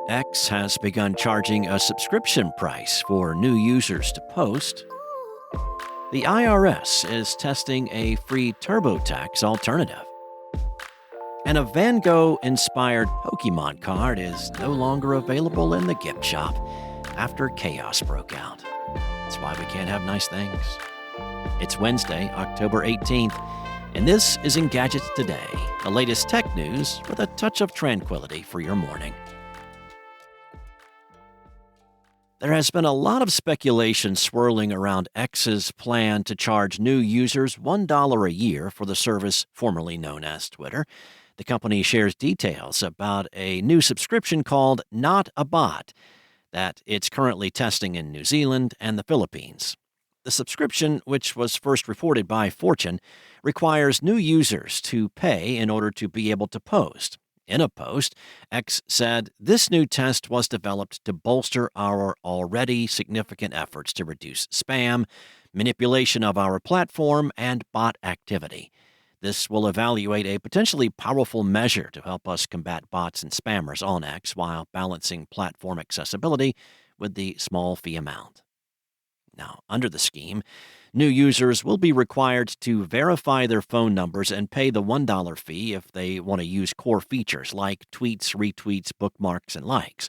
X has begun charging a subscription price for new users to post. The IRS is testing a free TurboTax alternative. And a Van Gogh-inspired Pokémon card is no longer available in the gift shop after chaos broke out. That's why we can't have nice things. It's Wednesday, October 18th, and this is Engadget Today, the latest tech news with a touch of tranquility for your morning. There has been a lot of speculation swirling around X's plan to charge new users $1 a year for the service formerly known as Twitter. The company shares details about a new subscription called Not a Bot that it's currently testing in New Zealand and the Philippines. The subscription, which was first reported by Fortune, requires new users to pay in order to be able to post. In a post, X said, "This new test was developed to bolster our already significant efforts to reduce spam, manipulation of our platform, and bot activity. This will evaluate a potentially powerful measure to help us combat bots and spammers on X while balancing platform accessibility with the small fee amount." Now, under the scheme, new users will be required to verify their phone numbers and pay the $1 fee if they want to use core features like tweets, retweets, bookmarks, and likes.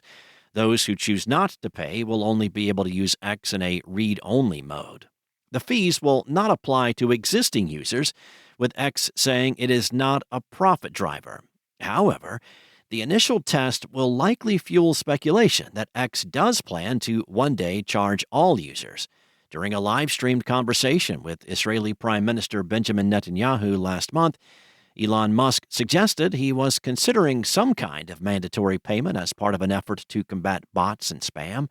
Those who choose not to pay will only be able to use X in a read-only mode. The fees will not apply to existing users, with X saying it is not a profit driver. However, the initial test will likely fuel speculation that X does plan to one day charge all users. During a live-streamed conversation with Israeli Prime Minister Benjamin Netanyahu last month, Elon Musk suggested he was considering some kind of mandatory payment as part of an effort to combat bots and spam.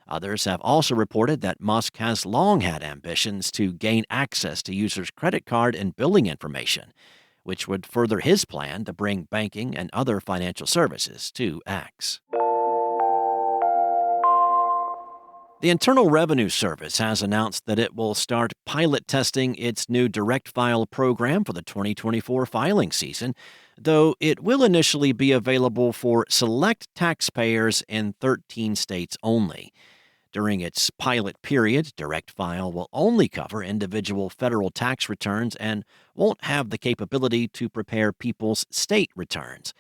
Others have also reported that Musk has long had ambitions to gain access to users' credit card and billing information, which would further his plan to bring banking and other financial services to X. The Internal Revenue Service has announced that it will start pilot testing its new direct file program for the 2024 filing season, though it will initially be available for select taxpayers in 13 states only. During its pilot period, direct file will only cover individual federal tax returns and won't have the capability to prepare people's state returns.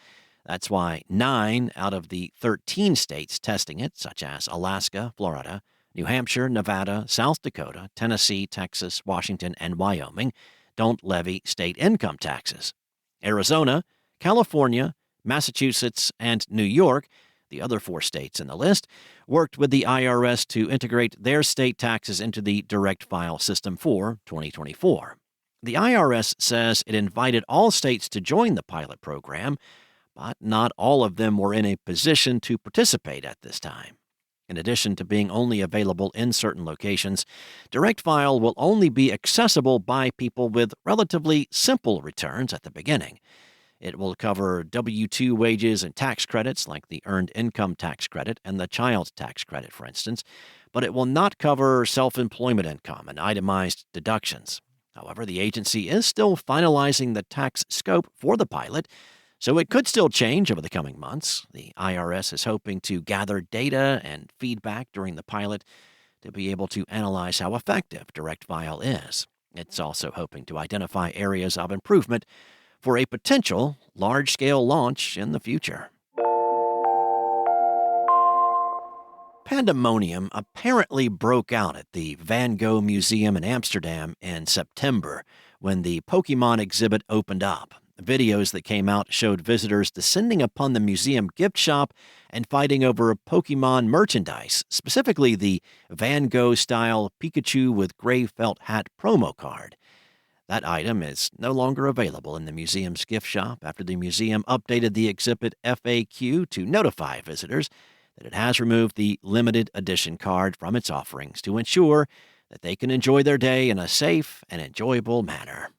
That's why 9 out of the 13 states testing it, such as Alaska, Florida, New Hampshire, Nevada, South Dakota, Tennessee, Texas, Washington, and Wyoming, don't levy state income taxes. Arizona, California, Massachusetts, and New York, the other 4 states in the list, worked with the IRS to integrate their state taxes into the direct file system for 2024. The IRS says it invited all states to join the pilot program, but not all of them were in a position to participate at this time. In addition to being only available in certain locations, direct file will only be accessible by people with relatively simple returns at the beginning. It will cover W-2 wages and tax credits like the Earned Income Tax Credit and the Child Tax Credit, for instance, but it will not cover self-employment income and itemized deductions. However, the agency is still finalizing the tax scope for the pilot, so it could still change over the coming months. The IRS is hoping to gather data and feedback during the pilot to be able to analyze how effective direct file is. It's also hoping to identify areas of improvement for a potential large-scale launch in the future. Pandemonium apparently broke out at the Van Gogh Museum in Amsterdam in September when the Pokémon exhibit opened up. Videos that came out showed visitors descending upon the museum gift shop and fighting over Pokémon merchandise, specifically the Van Gogh-style Pikachu with gray felt hat promo card. That item is no longer available in the museum's gift shop after the museum updated the exhibit FAQ to notify visitors that it has removed the limited edition card from its offerings to ensure that they can enjoy their day in a safe and enjoyable manner.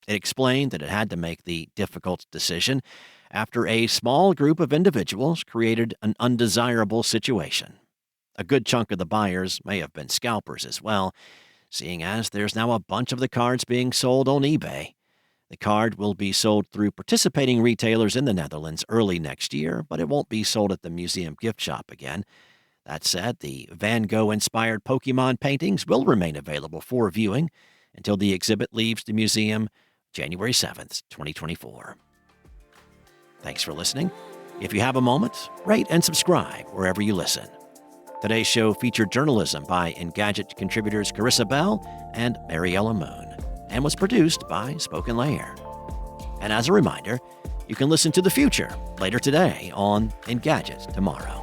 It explained that it had to make the difficult decision after a small group of individuals created an undesirable situation. A good chunk of the buyers may have been scalpers as well, seeing as there's now a bunch of the cards being sold on eBay. The card will be sold through participating retailers in the Netherlands early next year, but it won't be sold at the museum gift shop again. That said, the Van Gogh-inspired Pokémon paintings will remain available for viewing until the exhibit leaves the museum January 7th, 2024. Thanks for listening. If you have a moment, rate and subscribe wherever you listen. Today's show featured journalism by Engadget contributors Carissa Bell and Mariella Moon, and was produced by Spoken Layer. And as a reminder, you can listen to The Future later today on Engadget Tomorrow.